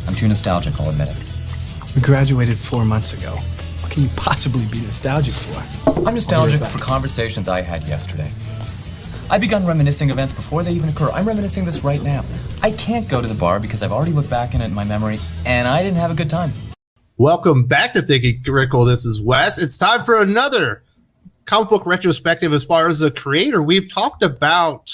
I'm too nostalgic, I'll admit it. We graduated 4 months ago. What can you possibly be nostalgic for? I'm nostalgic for conversations I had yesterday. I've begun reminiscing events before they even occur. I'm reminiscing this right now. I can't go to the bar because I've already looked back in it in my memory, and I didn't have a good time. Welcome back to Thinking Critical. This is Wes. It's time for another comic book retrospective. As far as the creator, we've talked about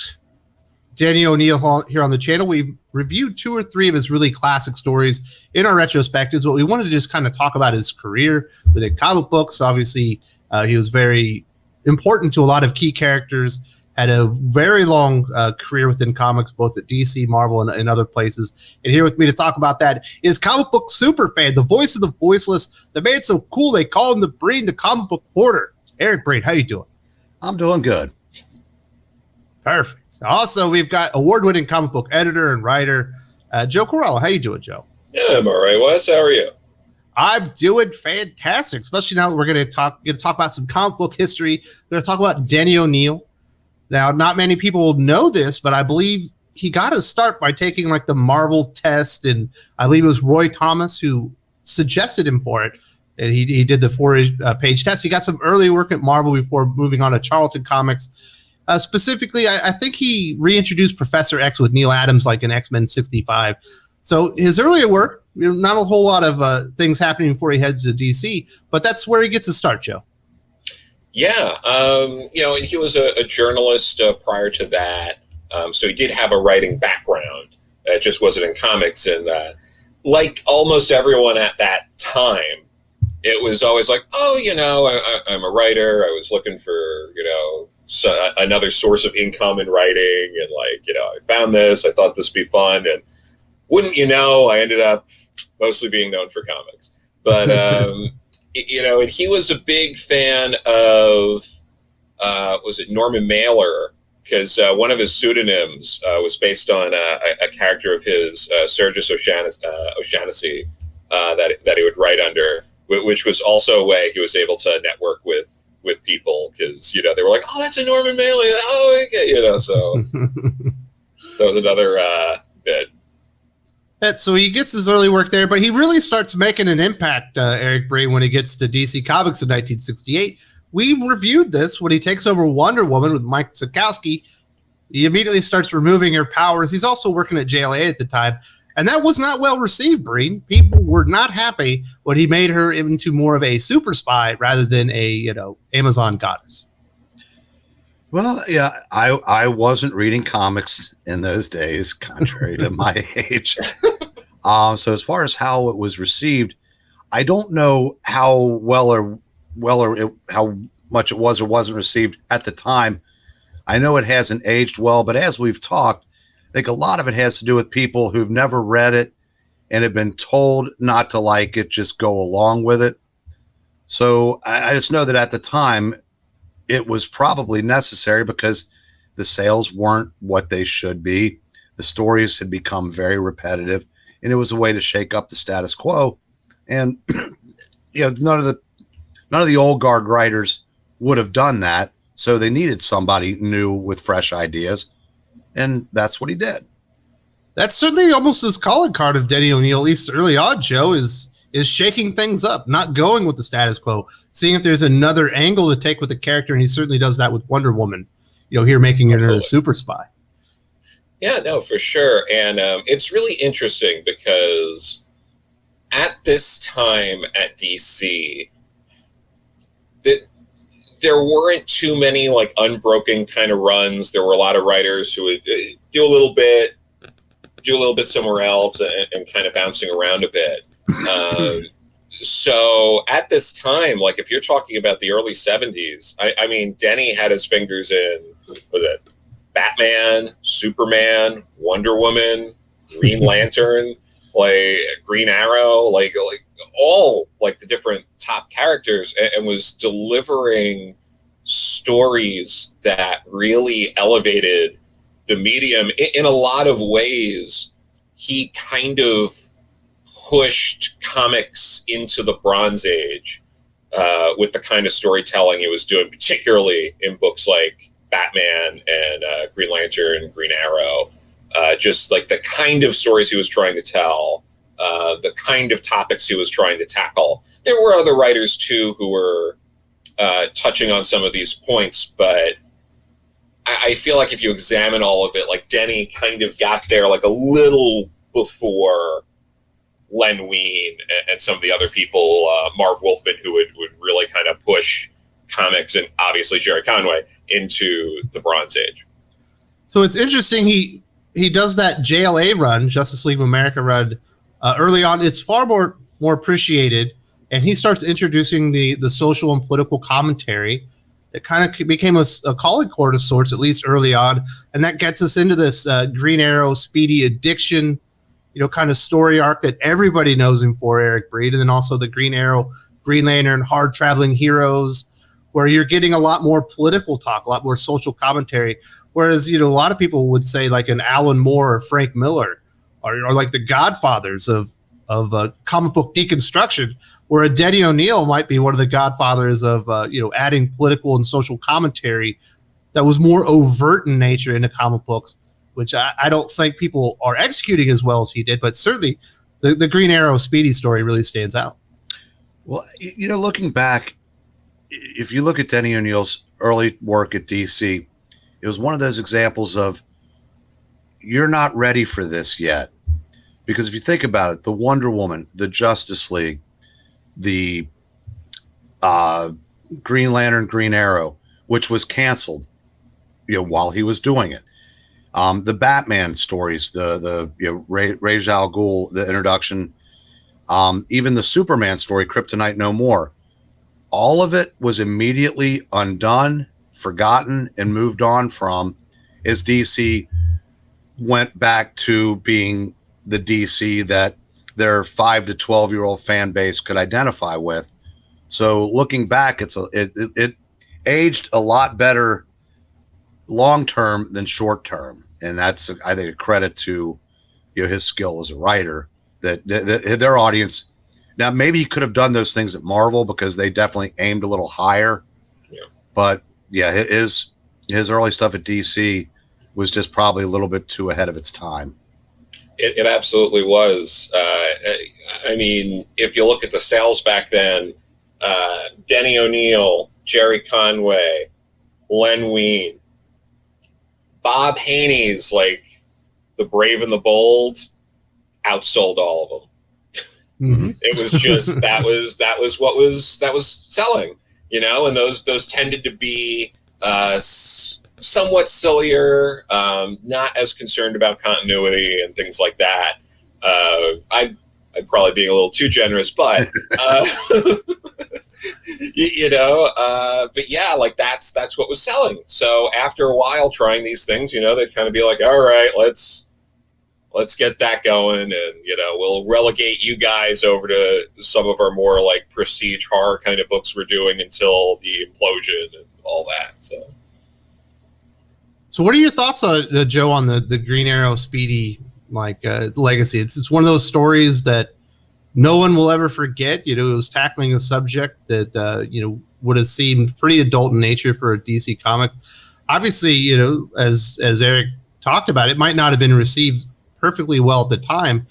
Denny O'Neil here on the channel. We've reviewed 2 or 3 of his really classic stories in our retrospectives, but we wanted to just kind of talk about his career within comic books. Obviously, he was very important to a lot of key characters, had a very long career within comics, both at DC, Marvel, and other places. And here with me to talk about that is comic book superfan, the voice of the voiceless, the man so cool they call him the Breen, the comic book hoarder. Eric Breen, how you doing? I'm doing good. Perfect. Also, we've got award-winning comic book editor and writer, Joe Corallo. How you doing, Joe? Yeah, I'm all right, Wes. How are you? I'm doing fantastic, especially now that we're going to talk about some comic book history. We're going to talk about Denny O'Neil. Now, not many people will know this, but I believe he got his start by taking like the Marvel test, and I believe it was Roy Thomas who suggested him for it. And he did the 4-page test. He got some early work at Marvel before moving on to Charlton Comics. Specifically, I think he reintroduced Professor X with Neil Adams like in X-Men 65. So his earlier work, not a whole lot of things happening before he heads to DC, but that's where he gets his start, Joe. Yeah, and he was a journalist prior to that, so he did have a writing background. It just wasn't in comics, and like almost everyone at that time, it was always like, I'm a writer. I was looking for, another source of income in writing, and I found this. I thought this would be fun, and wouldn't you know, I ended up mostly being known for comics, but. And he was a big fan of, was it Norman Mailer? Because one of his pseudonyms was based on a character of his, Sergius O'Shaughnessy, that he would write under, which was also a way he was able to network with people, because, they were like, oh, that's a Norman Mailer. Oh, okay, so that was another bit. So he gets his early work there, but he really starts making an impact, Eric Breen, when he gets to DC Comics in 1968. We reviewed this when he takes over Wonder Woman with Mike Sekowsky. He immediately starts removing her powers. He's also working at JLA at the time, and that was not well received, Breen. People were not happy when he made her into more of a super spy rather than a, Amazon goddess. Well, yeah, I wasn't reading comics in those days, contrary to my age. So as far as how it was received, I don't know how how much it was or wasn't received at the time. I know it hasn't aged well, but as we've talked, I think a lot of it has to do with people who've never read it and have been told not to like it, just go along with it. So I just know that at the time, it was probably necessary because the sales weren't what they should be. The stories had become very repetitive, and it was a way to shake up the status quo. And none of the old guard writers would have done that, so they needed somebody new with fresh ideas, and that's what he did. That's certainly almost his calling card of Denny O'Neil, at least early on, Joe, is shaking things up, not going with the status quo, seeing if there's another angle to take with the character, and he certainly does that with Wonder Woman, here making her a super spy. Yeah, no, for sure. And it's really interesting because at this time at DC, there weren't too many unbroken kind of runs. There were a lot of writers who would do a little bit somewhere else and kind of bouncing around a bit. So at this time, if you're talking about the early 70s, I mean, Denny had his fingers in, Batman, Superman, Wonder Woman, Green Lantern, Green Arrow, all the different top characters, and was delivering stories that really elevated the medium. In a lot of ways, he kind of pushed comics into the Bronze Age with the kind of storytelling he was doing, particularly in books like Batman and Green Lantern, Green Arrow, just the kind of stories he was trying to tell the kind of topics he was trying to tackle. There were other writers too who were touching on some of these points, but I feel like if you examine all of it, like Denny kind of got there like a little before Len Wein and some of the other people, Marv Wolfman, who would really kind of push comics, and obviously Jerry Conway into the Bronze Age. So it's interesting. He does that JLA run, Justice League of America run, early on. It's far more appreciated, and he starts introducing the social and political commentary that kind of became a calling chord of sorts, at least early on, and that gets us into this Green Arrow, Speedy addiction, kind of story arc that everybody knows him for, Eric Breen, and then also the Green Arrow, Green Lantern, hard traveling heroes, where you're getting a lot more political talk, a lot more social commentary. Whereas, a lot of people would say like an Alan Moore or Frank Miller are like the godfathers of comic book deconstruction, where a Denny O'Neil might be one of the godfathers of, adding political and social commentary that was more overt in nature into comic books, which I don't think people are executing as well as he did, but certainly the Green Arrow Speedy story really stands out. Well, looking back, if you look at Denny O'Neil's early work at DC, it was one of those examples of you're not ready for this yet. Because if you think about it, the Wonder Woman, the Justice League, the Green Lantern, Green Arrow, which was canceled, while he was doing it. The Batman stories, the Ra's al Ghul, the introduction, even the Superman story, Kryptonite No More. All of it was immediately undone, forgotten, and moved on from as DC went back to being the DC that their 5 to 12-year-old fan base could identify with. So looking back, it aged a lot better long-term than short-term. And that's, I think, a credit to his skill as a writer, that their audience. Now, maybe he could have done those things at Marvel because they definitely aimed a little higher. Yeah. But yeah, his early stuff at DC was just probably a little bit too ahead of its time. It absolutely was. I mean, if you look at the sales back then, Denny O'Neil, Jerry Conway, Len Wein, Bob Haney's like The Brave and the Bold outsold all of them. Mm-hmm. It was just that was what was selling, and those tended to be somewhat sillier, not as concerned about continuity and things like that. I'd probably being a little too generous, but but yeah, like that's what was selling. So after a while trying these things, they'd kind of be like, all right, let's get that going, and we'll relegate you guys over to some of our more like prestige horror kind of books we're doing until the implosion and all that. So what are your thoughts on Joe on the Green Arrow Speedy legacy? It's one of those stories that no one will ever forget. It was tackling a subject that would have seemed pretty adult in nature for a DC comic. Obviously, as Eric talked about, it might not have been received perfectly well at the time,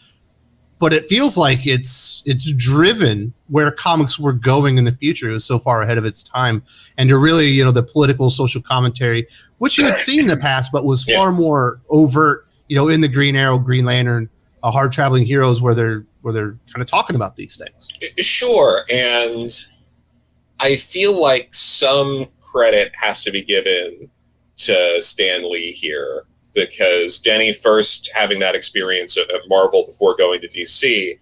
but it feels like it's driven where comics were going in the future. It was so far ahead of its time, and to really the political social commentary, which you had seen in the past, but was far more overt. In the Green Arrow, Green Lantern, hard traveling heroes, where they're kind of talking about these things. Sure, and I feel like some credit has to be given to Stan Lee here, because Denny first having that experience at Marvel before going to DC,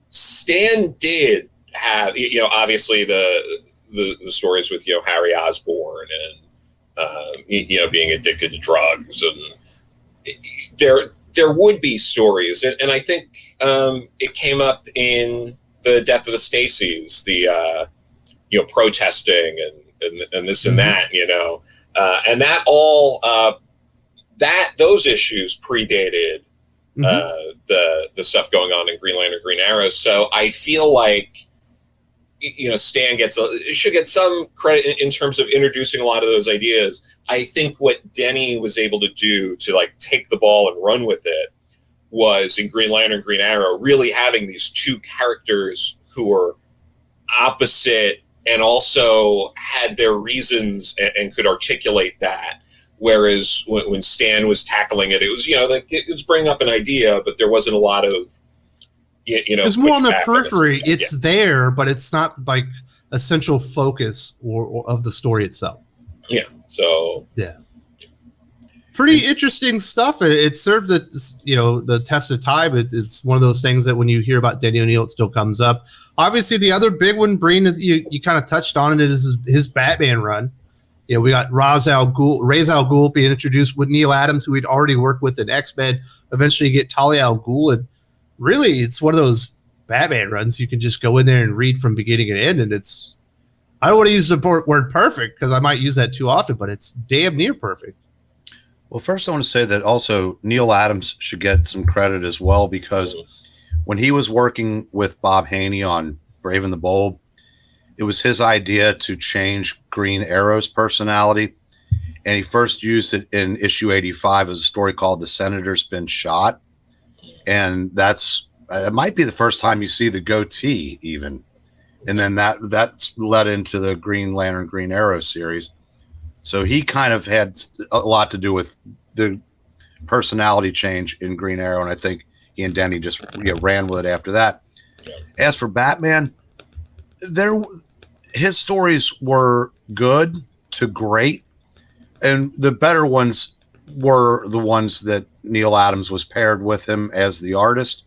Stan did have, obviously the stories with, Harry Osborn and, being addicted to drugs, and there would be stories. And I think it came up in the Death of the Stacys, the, protesting and this and that, and that all, those issues predated the stuff going on in Green Lantern, Green Arrow. So I feel like Stan should get some credit in terms of introducing a lot of those ideas. I think what Denny was able to do to like take the ball and run with it was in Green Lantern, Green Arrow, really having these two characters who were opposite and also had their reasons and could articulate that. Whereas when Stan was tackling it, it was, it was bringing up an idea, but there wasn't a lot of, it's more on the periphery. It's there, but it's not like a central focus or of the story itself. Yeah. So yeah, pretty interesting stuff. It served the test of time. It's one of those things that when you hear about Denny O'Neil, it still comes up. Obviously, the other big one, Breen, is you kind of touched on it, is his Batman run. We got Ra's al Ghul being introduced with Neil Adams, who we'd already worked with in X-Men. Eventually, you get Talia al Ghul, and really, it's one of those Batman runs you can just go in there and read from beginning to end, and I don't want to use the word perfect because I might use that too often, but it's damn near perfect. Well, first I want to say that also Neil Adams should get some credit as well, because when he was working with Bob Haney on Brave and the Bold, it was his idea to change Green Arrow's personality. And he first used it in issue 85 as a story called The Senator's Been Shot. And it might be the first time you see the goatee even. And then that's led into the Green Lantern, Green Arrow series. So he kind of had a lot to do with the personality change in Green Arrow. And I think he and Denny just ran with it after that. As for Batman, his stories were good to great, and the better ones were the ones that Neil Adams was paired with him as the artist.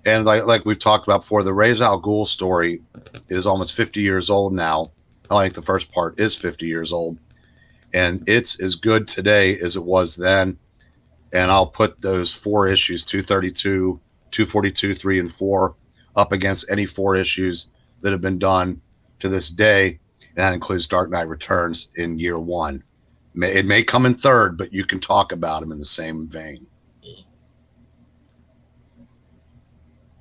And like we've talked about before, the Ra's al Ghul story is almost 50 years old now. I think the first part is 50 years old, and it's as good today as it was then. And I'll put those 4 issues, 232, 242, 3, and 4, up against any 4 issues that have been done to this day. And that includes Dark Knight Returns in year 1. It may come in third, but you can talk about them in the same vein.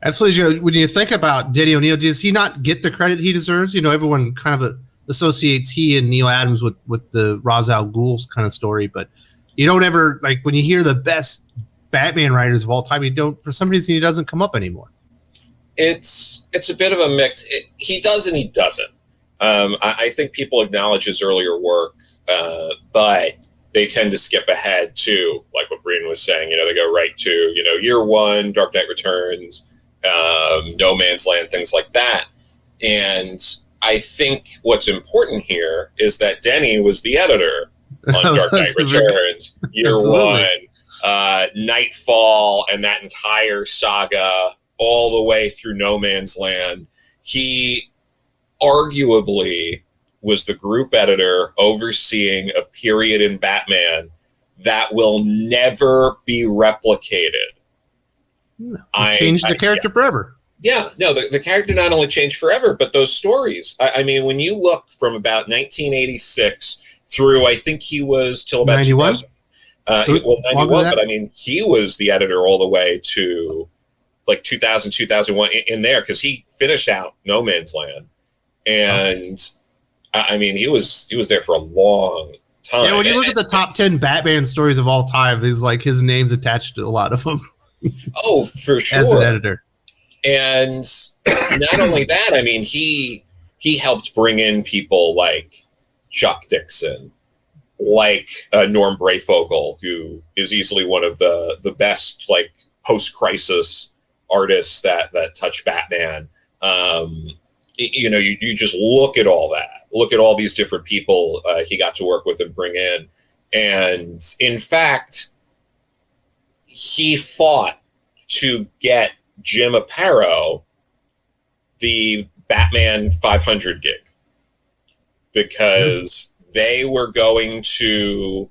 Absolutely, Joe. When you think about Denny O'Neil, does he not get the credit he deserves? Everyone kind of associates he and Neil Adams with the Ra's al Ghul kind of story, but you don't ever, like, when you hear the best Batman writers of all time, for some reason, he doesn't come up anymore. It's a bit of a mix. He does and he doesn't. I think people acknowledge his earlier work, but they tend to skip ahead to, like what Breen was saying, they go right to, year 1, Dark Knight Returns, No Man's Land, things like that. And I think what's important here is that Denny was the editor on Dark Knight Returns, year 1, Nightfall, and that entire saga all the way through No Man's Land. He arguably was the group editor overseeing a period in Batman that will never be replicated. Changed the character forever. Yeah, no, the character not only changed forever, but those stories. I mean, when you look from about 1986 through, I think he was till about 91? 91, but I mean, he was the editor all the way to like 2000, 2001 in there, because he finished out No Man's Land. And I mean, he was there for a long time. Yeah, when you look at the top 10 Batman stories of all time, is like his name's attached to a lot of them. Oh, for sure. As an editor. And not only that, I mean, he helped bring in people like Chuck Dixon, like Norm Brayfogle, who is easily one of the best like post-crisis artists that touch Batman. You just look at all that. Look at all these different people he got to work with and bring in. And in fact, he fought to get Jim Aparo the Batman 500 gig, because they were going to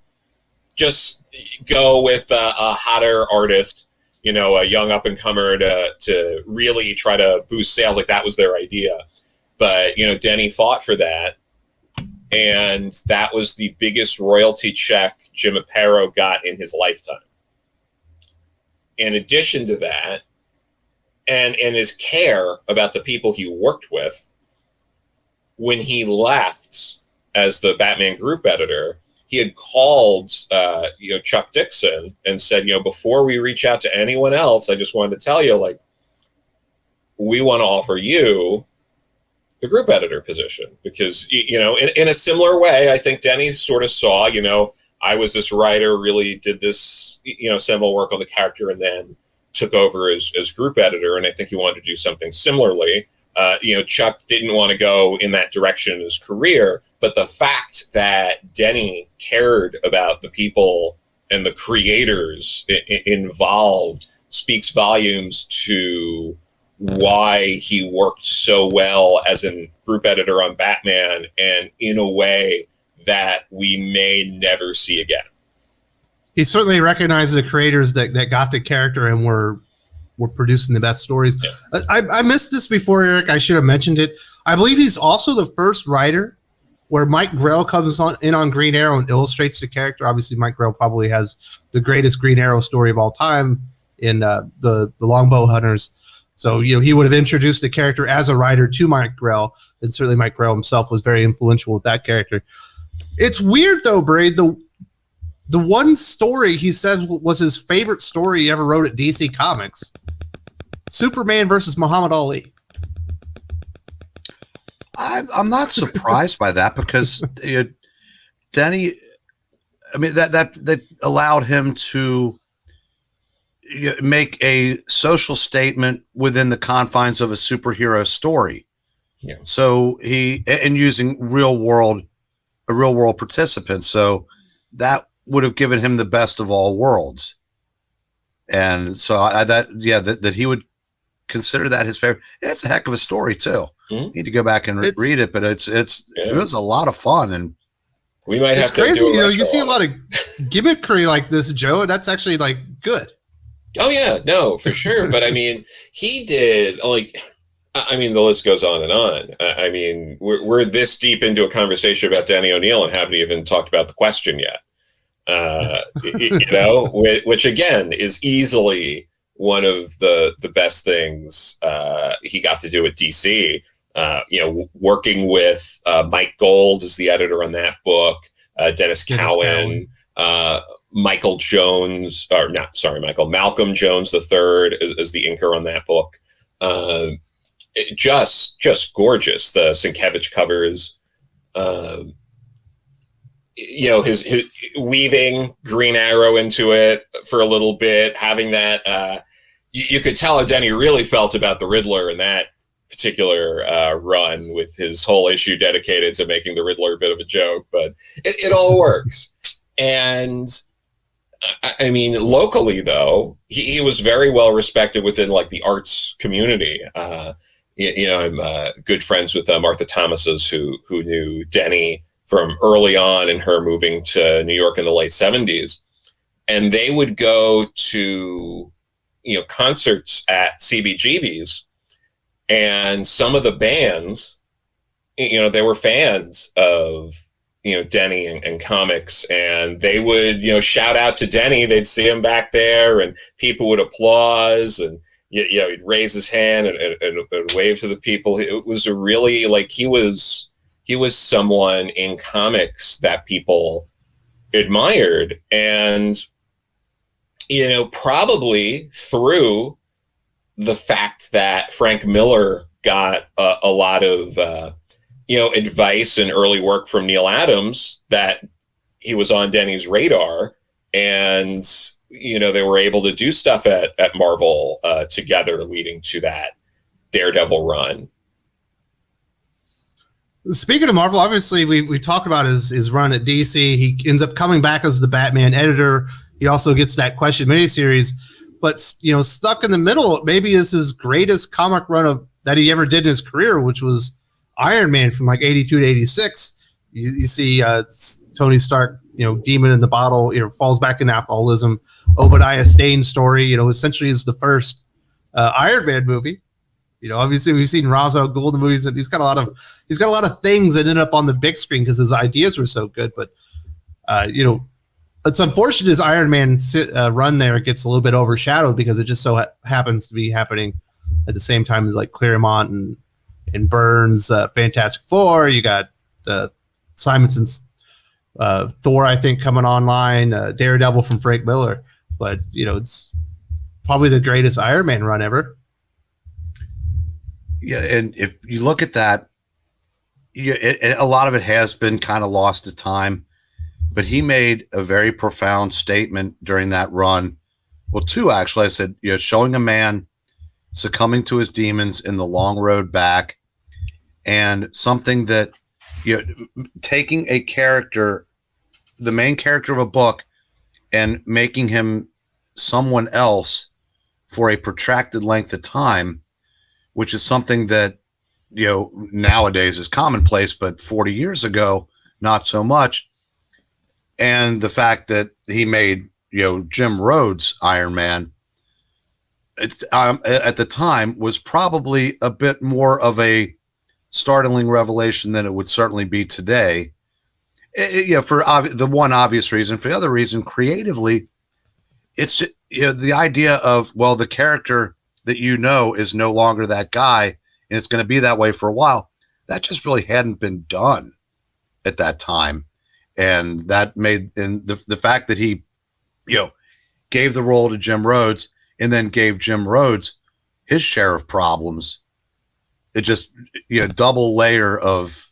just go with a hotter artist, a young up-and-comer to really try to boost sales. Like, that was their idea. But, Denny fought for that. And that was the biggest royalty check Jim Aparo got in his lifetime. In addition to that, and his care about the people he worked with, when he left as the Batman group editor, he had called, Chuck Dixon and said, before we reach out to anyone else, I just wanted to tell you, like, we want to offer you the group editor position because, in a similar way, I think Denny sort of saw, I was this writer, really did this, seminal work on the character and then took over as group editor. And I think he wanted to do something similarly. Chuck didn't want to go in that direction in his career, but the fact that Denny cared about the people and the creators involved speaks volumes to why he worked so well as a group editor on Batman and in a way that we may never see again. He certainly recognized the creators that got the character and were producing the best stories. Yeah. I missed this before, Eric. I should have mentioned it. I believe he's also the first writer where Mike Grell comes in on Green Arrow and illustrates the character. Obviously, Mike Grell probably has the greatest Green Arrow story of all time in the Longbow Hunters. So, he would have introduced the character as a writer to Mike Grell, and certainly Mike Grell himself was very influential with that character. It's weird, though, Braid. The one story he said was his favorite story he ever wrote at DC Comics, Superman versus Muhammad Ali. I'm not surprised by that because Denny, I mean, that allowed him to make a social statement within the confines of a superhero story. Yeah. So using real world participants. So that would have given him the best of all worlds. And so that he would consider that his favorite. It's a heck of a story too. Mm-hmm. You need to go back and read it, but it was a lot of fun, and we might have to crazy. Do you see a lot of gimmickry like this, Joe. That's actually like good. Oh yeah, no, for sure. But I mean, he did the list goes on and on. I mean, we're this deep into a conversation about Denny O'Neil and haven't even talked about the question yet. Which again is easily one of the best things he got to do at DC. Working with Mike Gold as the editor on that book, Malcolm Jones III as the inker on that book. Just gorgeous. The Sienkiewicz covers, his weaving Green Arrow into it for a little bit, having that, you could tell how Denny really felt about the Riddler in that particular run, with his whole issue dedicated to making the Riddler a bit of a joke, but it all works. And I mean, locally though, he was very well respected within like the arts community. I'm good friends with Martha Thomas's who knew Denny from early on in her moving to New York in the late 70s. And they would go to, concerts at CBGB's, and some of the bands, they were fans of, Denny and comics, and they would, shout out to Denny. They'd see him back there and people would applause, and, he'd raise his hand and wave to the people. It was a really he was someone in comics that people admired. And, probably through the fact that Frank Miller got a lot of, advice and early work from Neil Adams, that he was on Denny's radar, and, they were able to do stuff at Marvel together, leading to that Daredevil run. Speaking of Marvel, obviously we talk about his run at DC. He ends up coming back as the Batman editor. He also gets that Question miniseries, but stuck in the middle, maybe is his greatest comic run that he ever did in his career, which was Iron Man from 82 to 86. You see Tony Stark, demon in the bottle, falls back into alcoholism. Obadiah Stane story, essentially is the first Iron Man movie. Obviously we've seen Ra's al Ghul in the movies, and he's got a lot of things that end up on the big screen because his ideas were so good. But it's unfortunate his Iron Man run there gets a little bit overshadowed because it just so happens to be happening at the same time as Claremont and Burns' Fantastic Four. You got Simonson's Thor, I think, coming online, Daredevil from Frank Miller. But, it's probably the greatest Iron Man run ever. Yeah, and if you look at that, a lot of it has been kind of lost to time, but he made a very profound statement during that run. Well, two, actually. I said, showing a man succumbing to his demons in the long road back, and something that, taking a character, the main character of a book, and making him someone else for a protracted length of time, which is something that, nowadays is commonplace, but 40 years ago, not so much. And the fact that he made, Jim Rhodes Iron Man, at the time was probably a bit more of a startling revelation than it would certainly be today. For the one obvious reason. For the other reason, creatively, it's the idea of, well, the character that is no longer that guy, and it's going to be that way for a while. That just really hadn't been done at that time, and that made the fact that he, gave the role to Jim Rhodes, and then gave Jim Rhodes his share of problems. It just, double layer of,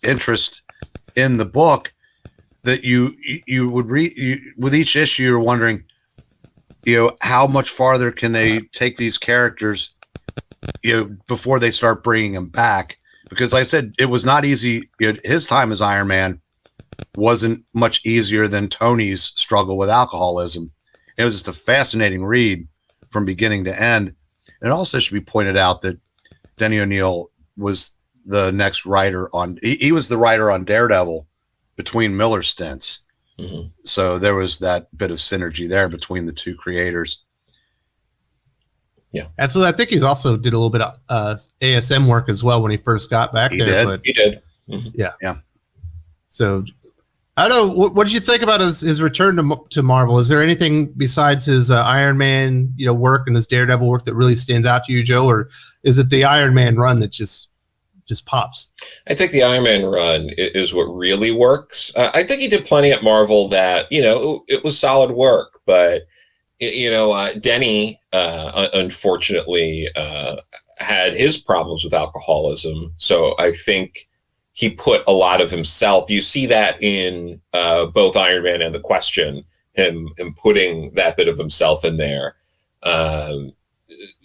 interest in the book that you would read with each issue. You're wondering, how much farther can they take these characters, before they start bringing them back? Because like I said, it was not easy. His time as Iron Man wasn't much easier than Tony's struggle with alcoholism. It was just a fascinating read from beginning to end. And it also should be pointed out that Denny O'Neil was the next writer he was the writer on Daredevil between Miller stints. Mm-hmm. So there was that bit of synergy there between the two creators. Yeah. Absolutely. I think he's also did a little bit of ASM work as well when he first got back there. He did. Mm-hmm. Yeah. Yeah. So I don't know. What did you think about his return to Marvel? Is there anything besides his Iron Man, work and his Daredevil work that really stands out to you, Joe, or is it the Iron Man run that just pops? I think the Iron Man run is what really works. I think he did plenty at Marvel that, it was solid work, but Denny, unfortunately, had his problems with alcoholism. So I think he put a lot of himself. You see that in both Iron Man and The Question, him putting that bit of himself in there.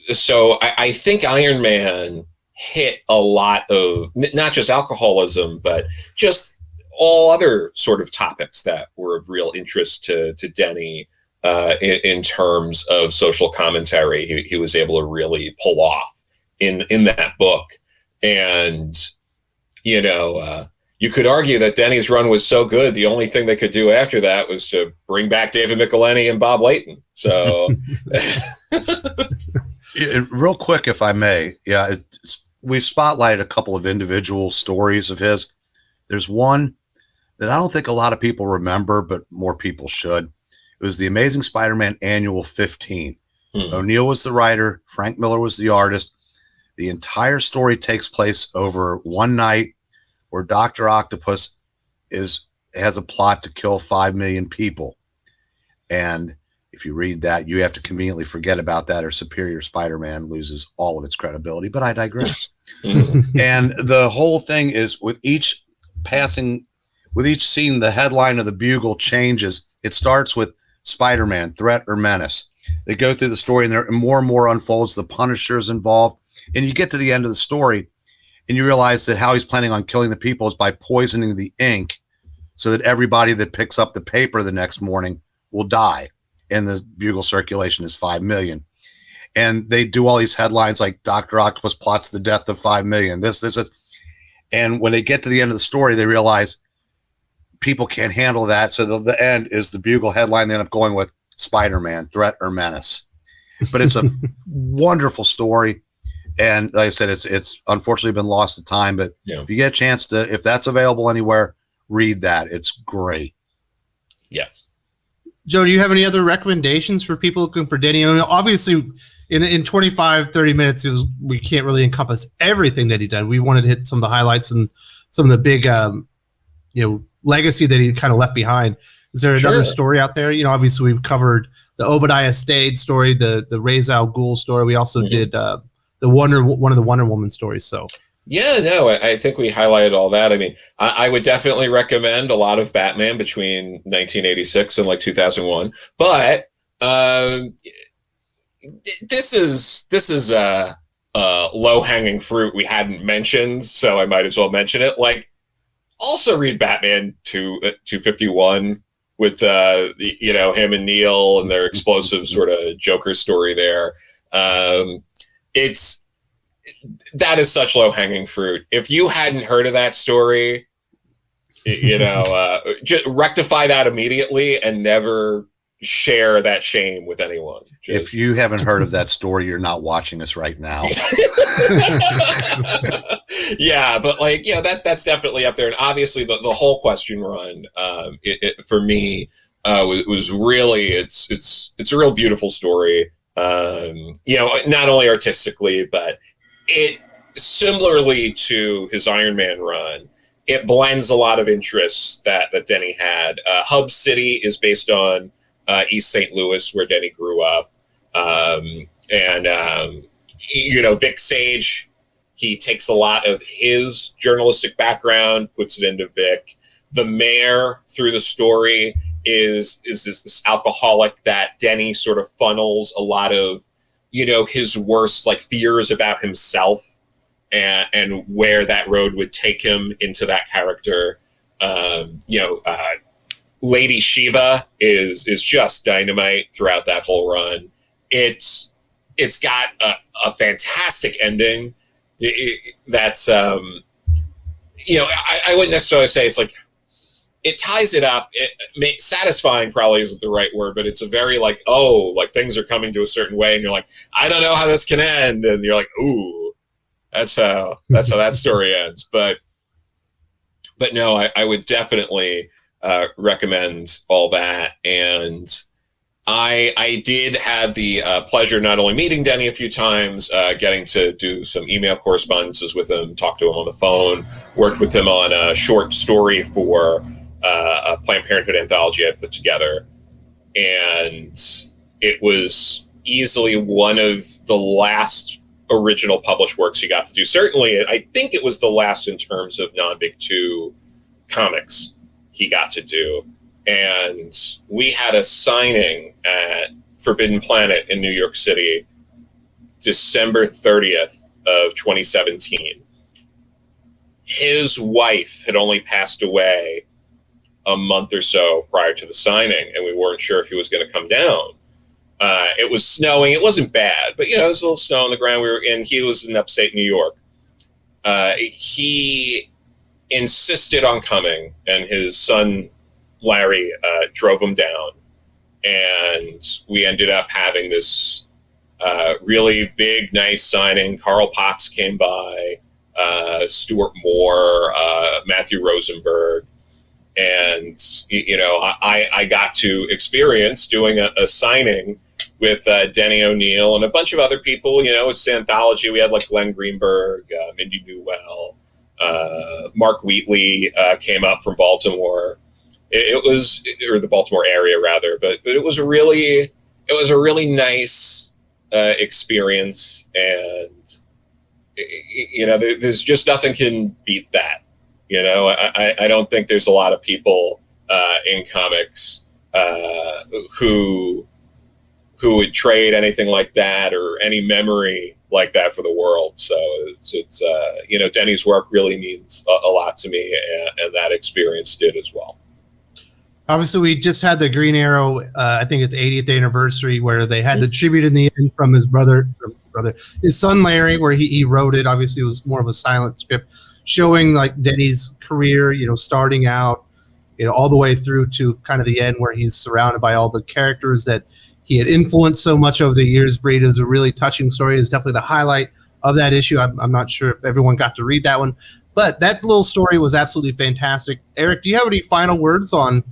So I think Iron Man hit a lot of not just alcoholism, but just all other sort of topics that were of real interest to Denny in terms of social commentary. He was able to really pull off in that book. And you could argue that Denny's run was so good, the only thing they could do after that was to bring back David Michelinie and Bob Layton. So, real quick, if I may, we spotlighted a couple of individual stories of his. There's one that I don't think a lot of people remember, but more people should. It was the Amazing Spider-Man Annual 15. Mm-hmm. O'Neil was the writer. Frank Miller was the artist. The entire story takes place over one night where Dr. Octopus has a plot to kill 5 million people. And if you read that, you have to conveniently forget about that, or Superior Spider-Man loses all of its credibility. But I digress. And the whole thing is with each scene, the headline of the Bugle changes. It starts with Spider-Man, threat or menace. They go through the story, and there more and more unfolds. The Punisher's involved. And you get to the end of the story, and you realize that how he's planning on killing the people is by poisoning the ink so that everybody that picks up the paper the next morning will die. And the Bugle circulation is 5 million. And they do all these headlines like Dr. Octopus plots the death of 5 million. This. And when they get to the end of the story, they realize people can't handle that. So the end is the Bugle headline they end up going with Spider-Man, threat or menace. But it's a wonderful story. And like I said, it's unfortunately been lost to time, but if you get a chance to, if that's available anywhere, read that. It's great. Yes. Joe, do you have any other recommendations for people looking for Denny O'Neil? Obviously, in 25, 30 minutes, we can't really encompass everything that he did. We wanted to hit some of the highlights and some of the big, legacy that he kind of left behind. Is there another story out there? You know, obviously we've covered the Obadiah Stade story, the Ra's al Ghul story. We also did one of the Wonder Woman stories. So yeah, no, I think we highlighted all that. I mean, I would definitely recommend a lot of Batman between 1986 and like 2001, but this is a low-hanging fruit we hadn't mentioned, so I might as well mention it. Like, also read Batman 251 with him and Neil and their explosive sort of Joker story there. That is such low-hanging fruit. If you hadn't heard of that story, just rectify that immediately and never share that shame with anyone. If you haven't heard of that story, you're not watching us right now. Yeah, but that's definitely up there. And obviously the whole question run, for me, was really, it's a real beautiful story. Not only artistically, but it, similarly to his Iron Man run, it blends a lot of interests that Denny had. Hub City is based on East St. Louis, where Denny grew up. Vic Sage, he takes a lot of his journalistic background, puts it into Vic. The mayor, through the story, is this alcoholic that Denny sort of funnels a lot of, his worst fears about himself and where that road would take him into that character. Lady Shiva is just dynamite throughout that whole run. It's got a fantastic ending. That's I wouldn't necessarily say it's it ties it up. Satisfying probably isn't the right word, but it's a very things are coming to a certain way, and you're like, I don't know how this can end, and you're like, ooh, that's how that story ends. But no, I would definitely recommend all that. And I did have the pleasure not only meeting Denny a few times, getting to do some email correspondences with him, talk to him on the phone, worked with him on a short story for a Planned Parenthood anthology I put together. And it was easily one of the last original published works he got to do. Certainly, I think it was the last in terms of non-Big Two comics he got to do. And we had a signing at Forbidden Planet in New York City, December 30th of 2017. His wife had only passed away a month or so prior to the signing, and we weren't sure if he was going to come down. It was snowing. It wasn't bad, but, it was a little snow on the ground. He was in upstate New York. He insisted on coming, and his son Larry drove him down, and we ended up having this really big, nice signing. Carl Potts came by, Stuart Moore, Matthew Rosenberg, and I got to experience doing a signing with Denny O'Neil and a bunch of other people. It's an anthology. We had Glenn Greenberg, Mindy Newell, Mark Wheatley came up from Baltimore. It was, or the Baltimore area rather, but it was a really nice experience, and there's just nothing can beat that. I don't think there's a lot of people in comics who would trade anything like that or any memory like that for the world. So it's Denny's work really means a lot to me, and that experience did as well. Obviously, we just had the Green Arrow, I think it's 80th anniversary, where they had the tribute in the end from his son Larry, where he wrote it. Obviously, it was more of a silent script, showing Denny's career, starting out, all the way through to kind of the end, where he's surrounded by all the characters that he had influenced so much over the years. Breed is a really touching story. It's definitely the highlight of that issue. I'm not sure if everyone got to read that one, but that little story was absolutely fantastic. Eric, do you have any final words on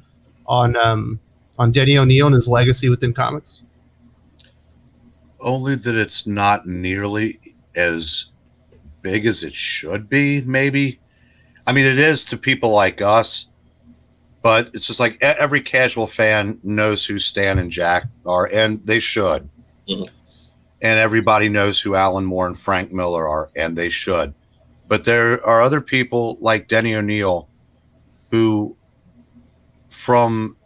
Denny O'Neil and his legacy within comics? Only that it's not nearly as big as it should be, maybe. I mean, it is to people like us, But it's just like every casual fan knows who Stan and Jack are, and they should. Mm-hmm. And everybody knows who Alan Moore and Frank Miller are, and they should. But there are other people like Denny O'Neil who, from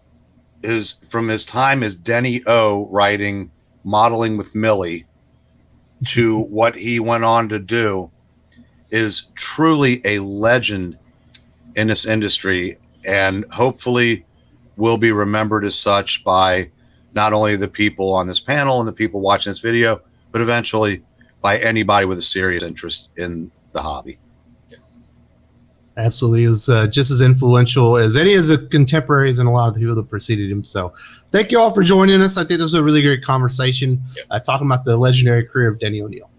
his time as Denny O writing Modeling with Millie to what he went on to do, is truly a legend in this industry, and hopefully will be remembered as such by not only the people on this panel and the people watching this video, but eventually by anybody with a serious interest in the hobby. Absolutely, is just as influential as any of the contemporaries and a lot of the people that preceded him. So thank you all for joining us. I think this was a really great conversation talking about the legendary career of Denny O'Neil.